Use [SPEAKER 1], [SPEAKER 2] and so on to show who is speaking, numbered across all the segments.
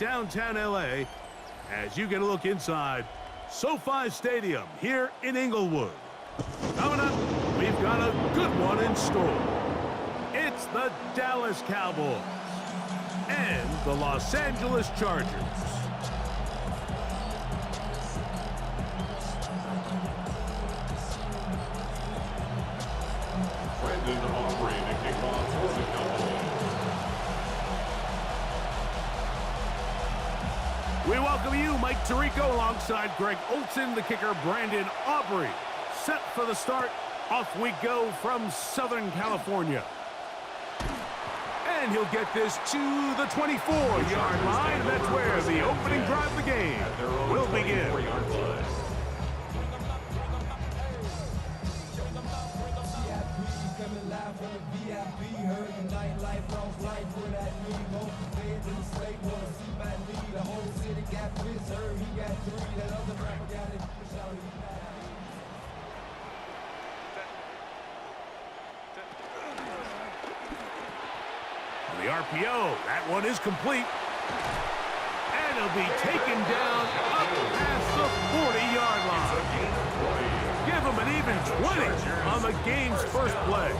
[SPEAKER 1] downtown LA as you get a look inside SoFi Stadium here in Inglewood. Coming up, we've got a good one in store. It's the Dallas Cowboys and the Los Angeles Chargers. We welcome you, Mike Tirico, alongside Greg Olson, the kicker, Brandon Aubrey. Set for the start. Off we go from Southern California. And he'll get this to the 24-yard line. That's where the opening drive of the game will begin. The RPO, that one is complete. And it'll be taken down up past the 40-yard line. Give him an even 20 on the game's first play.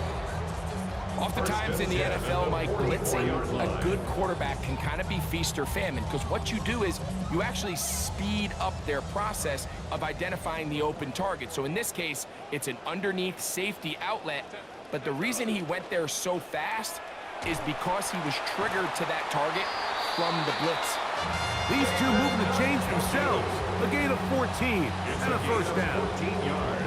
[SPEAKER 2] Oftentimes in the NFL, Mike, blitzing a good quarterback can kind of be feast or famine, because what you do is you actually speed up their process of identifying the open target. So in this case, it's an underneath safety outlet, but the reason he went there so fast is because he was triggered to that target from the blitz.
[SPEAKER 1] These two moving the chains themselves. A gain of 14 and a first down. 14 yards.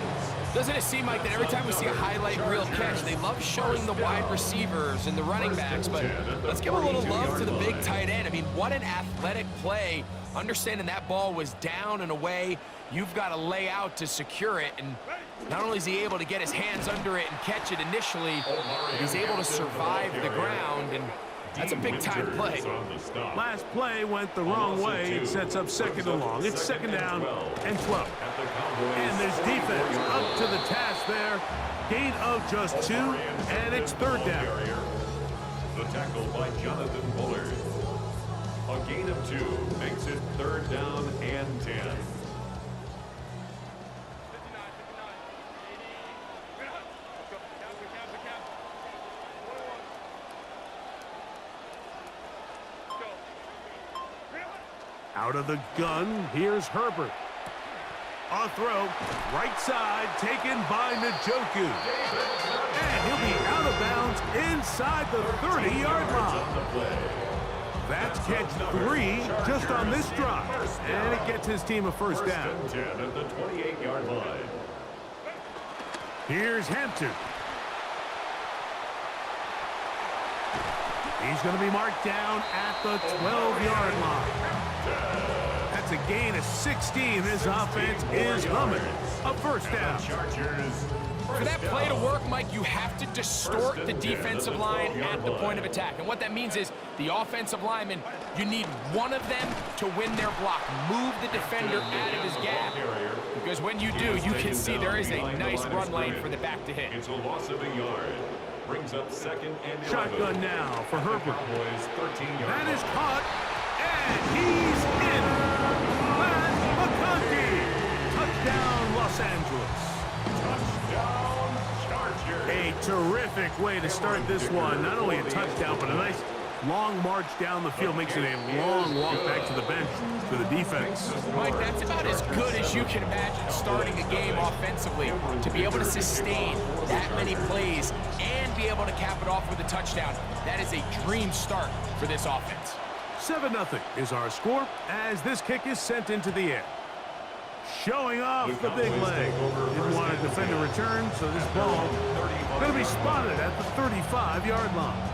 [SPEAKER 2] Doesn't it seem like that every time we see a highlight reel catch, they love showing the wide receivers and the running backs, but let's give a little love to the big tight end. I mean, what an athletic play. Understanding that ball was down and away, you've got to lay out to secure it, and not only is he able to get his hands under it and catch it initially, but he's able to survive the ground, and that's a big-time play.
[SPEAKER 1] Last play went the wrong way. It sets up second and long. It's second down and 12. And there's defense up to the task there. Gain of just 2, and it's third down.
[SPEAKER 3] The tackle by Jonathan Bullard. A gain of 2 makes it third down and 10.
[SPEAKER 1] Out of the gun, here's Herbert. A throw, right side, taken by Njoku. And he'll be out of bounds inside the 30-yard line. That's catch 3 just on this drive. And it gets his team a first down.
[SPEAKER 3] At the 28-yard line.
[SPEAKER 1] Here's Hampton. He's going to be marked down at the 12-yard line. That's a gain of 16. This offense is humming. A first down.
[SPEAKER 2] For that play to work, Mike, you have to distort the defensive line at the point of attack. And what that means is the offensive lineman, you need one of them to win their block. Move the defender out of his gap. Because when you do, you can see there is a nice run lane for the back to hit.
[SPEAKER 3] It's a loss of a yard. Brings up second and 11.
[SPEAKER 1] Shotgun now for Herbert. That is caught, and he's in. Matt McConkey. Touchdown, Los Angeles.
[SPEAKER 3] Touchdown, Chargers.
[SPEAKER 1] A terrific way to start this one. Not only a touchdown, but a nice long march down the field. Makes it a long walk back to the bench for the defense.
[SPEAKER 2] Mike, that's about as good as you can imagine starting a game offensively. To be able to sustain that many plays and be able to cap it off with a touchdown, that is a dream start for this offense.
[SPEAKER 1] 7-0 is our score as this kick is sent into the air. Showing off the big leg. Didn't want to defend a return, so this ball going to be spotted at the 35-yard line.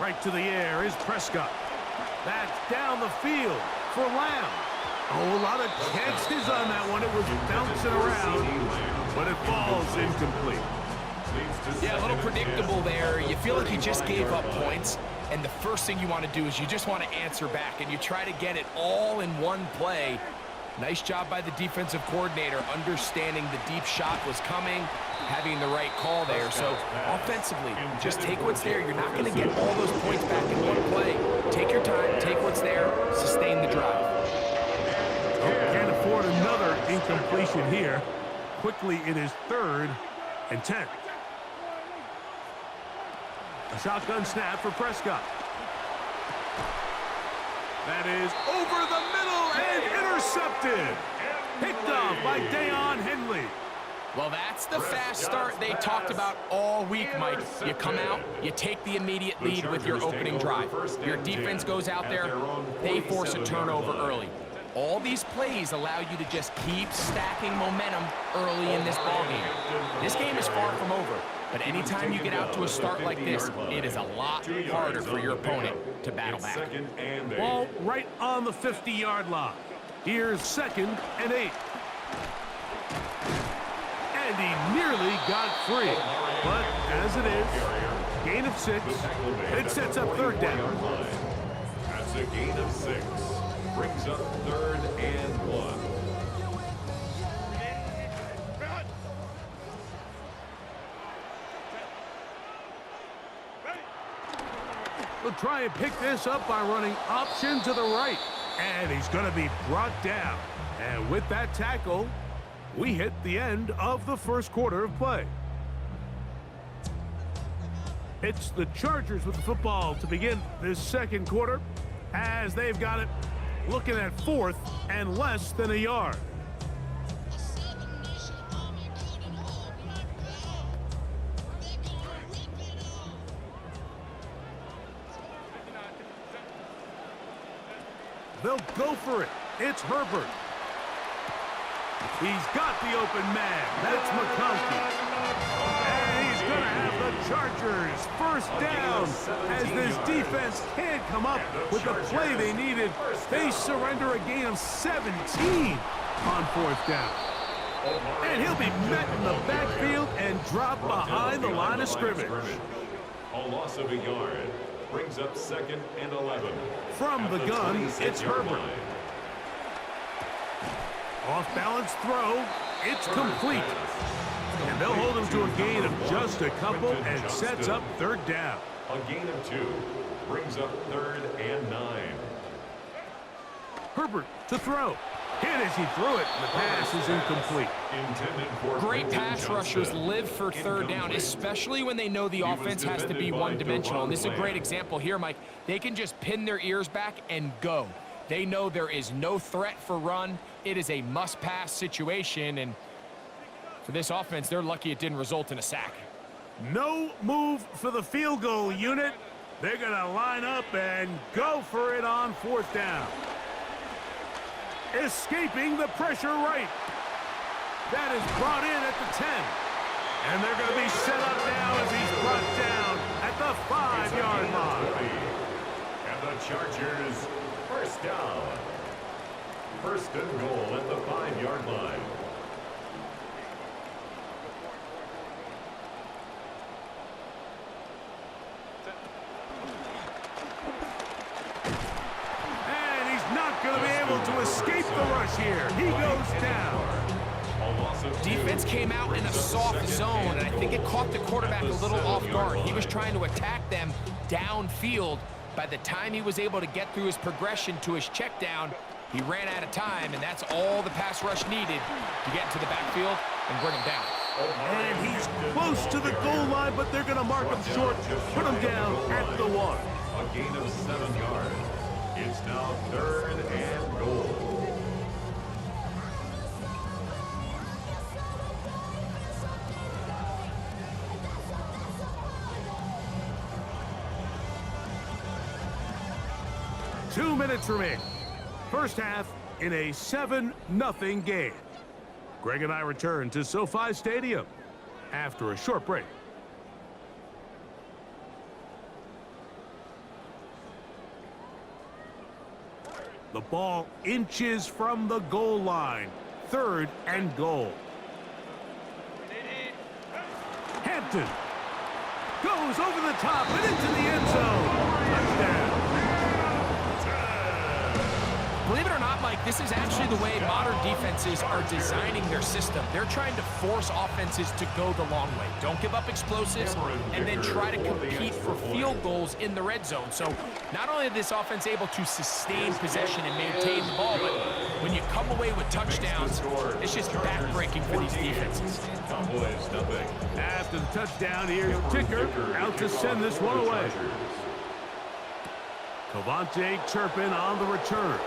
[SPEAKER 1] Right to the air is Prescott. That's down the field for Lamb. Oh, a lot of chances on that one. It was bouncing around, but it falls incomplete.
[SPEAKER 2] Yeah, a little predictable there. You feel like you just gave up points, and the first thing you want to do is you just want to answer back, and you try to get it all in one play. Nice job by the defensive coordinator, understanding the deep shot was coming, having the right call there. So offensively, just take what's there. You're not going to get all those points back in one play. Take your time, take what's there, sustain the drive.
[SPEAKER 1] Can't afford another incompletion here. Quickly, it is 3rd and 10. A shotgun snap for Prescott. That is over the middle and intercepted. Picked off by Deion Henley.
[SPEAKER 2] Well, that's the fast start they talked about all week, Mike. You come out, you take the immediate lead with your opening drive. Your defense goes out there, they force a turnover early. All these plays allow you to just keep stacking momentum early in this ballgame. This game is far from over, but anytime you get out to a start like this, it is a lot harder for your opponent to battle back.
[SPEAKER 1] Ball right on the 50-yard line. Here's 2nd and 8. And he nearly got free. But as it is, gain of 6, it sets up 3rd down.
[SPEAKER 3] That's a gain of 6. Brings up 3rd and 1.
[SPEAKER 1] We'll try and pick this up by running option to the right. And he's going to be brought down. And with that tackle, we hit the end of the 1st quarter of play. It's the Chargers with the football to begin this 2nd quarter, as they've got it looking at 4th and less than a yard. They'll go for it. It's Herbert. He's got the open man. That's McConkey. And he's going to have the Chargers 1st down as this defense can't come up with the play they needed. They surrender a gain of 17 on 4th down. And he'll be met in the backfield and drop behind the line of scrimmage.
[SPEAKER 3] A loss of a yard. Brings up 2nd and 11.
[SPEAKER 1] From the gun, it's Herbert. Off-balance throw. It's complete. And they'll hold him to a gain of just a couple and sets up 3rd down.
[SPEAKER 3] A gain of 2. Brings up 3rd and 9.
[SPEAKER 1] Herbert to throw. Hit as he threw it. The pass is incomplete.
[SPEAKER 2] Great pass rushers live for 3rd down, especially when they know the offense has to be one-dimensional. And this is a great example here, Mike. They can just pin their ears back and go. They know there is no threat for run. It is a must-pass situation, and for this offense, they're lucky it didn't result in a sack.
[SPEAKER 1] No move for the field goal unit. They're going to line up and go for it on 4th down. Escaping the pressure right. That is brought in at the 10. And they're going to be set up now as he's brought down at the 5-yard line.
[SPEAKER 3] And the Chargers 1st down. 1st and goal at the 5-yard line.
[SPEAKER 1] Going to be able to escape the rush here. He goes down.
[SPEAKER 2] Defense came out in a soft zone, and I think it caught the quarterback a little off guard. He was trying to attack them downfield. By the time he was able to get through his progression to his check down, he ran out of time, and that's all the pass rush needed to get into the backfield and bring him down.
[SPEAKER 1] And he's close to the goal line, but they're going to mark him short, put him down at the 1.
[SPEAKER 3] A gain of 7 yards. It's now 3rd and goal.
[SPEAKER 1] Two minutes remain. 1st half in a 7-0 game. Greg and I return to SoFi Stadium after a short break. The ball inches from the goal line. 3rd and goal. Hampton goes over the top and into the end zone. Touchdown.
[SPEAKER 2] Believe it or not, Mike, Mike, this is actually the way modern defenses are designing their system. They're trying to force offenses to go the long way. Don't give up explosives, and then try to compete for field goals in the red zone. So not only is this offense able to sustain possession and maintain the ball, but when you come away with touchdowns, it's just backbreaking for these defenses.
[SPEAKER 1] After the touchdown, here's Ticker out to send this one away. Cavante Turpin on the return.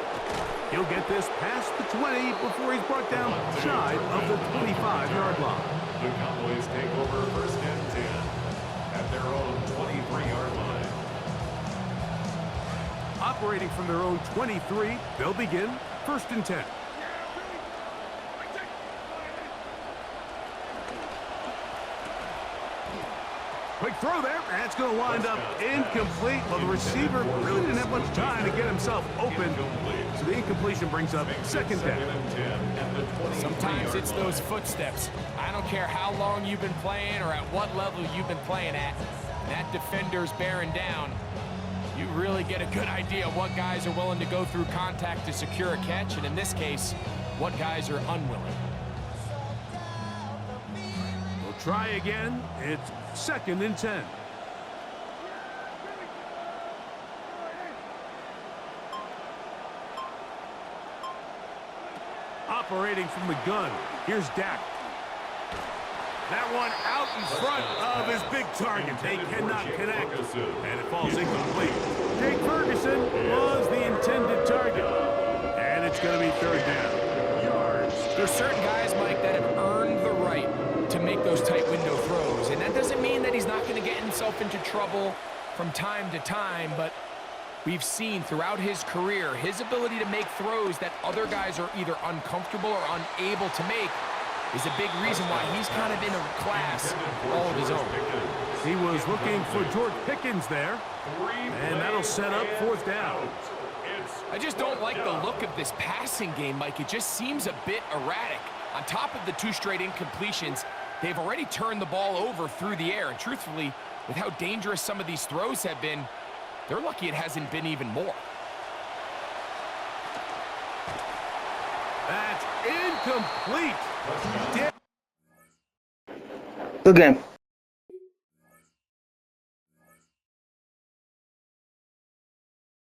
[SPEAKER 1] He'll get this past the 20 before he's brought down shy of the 25-yard line.
[SPEAKER 3] The Cowboys take over first and 10 at their own 23-yard line.
[SPEAKER 1] Operating from their own 23, they'll begin first and 10. Quick throw there. That's going to wind up incomplete. Well, the receiver really didn't have much time to get himself open. So the incompletion brings up second down.
[SPEAKER 2] Sometimes it's those footsteps. I don't care how long you've been playing or at what level you've been playing at. That defender's bearing down. You really get a good idea of what guys are willing to go through contact to secure a catch, and in this case, what guys are unwilling.
[SPEAKER 1] We'll try again. It's second and 10. Operating from the gun, here's Dak. That one out in front of his big target. They cannot connect, and it falls incomplete. Jake Ferguson was the intended target, and it's going to be third down.
[SPEAKER 2] There's certain guys, Mike, that have earned the right to make those tight window throws, and that doesn't mean that he's not going to get himself into trouble from time to time, but we've seen throughout his career his ability to make throws that other guys are either uncomfortable or unable to make is a big reason why he's kind of in a class all of his own.
[SPEAKER 1] He was looking for George Pickens there, and that'll set up fourth down.
[SPEAKER 2] I just don't like the look of this passing game, Mike. It just seems a bit erratic. On top of the 2 straight incompletions, they've already turned the ball over through the air, and truthfully, with how dangerous some of these throws have been, they're lucky it hasn't been even more.
[SPEAKER 1] That's incomplete.
[SPEAKER 4] Good game.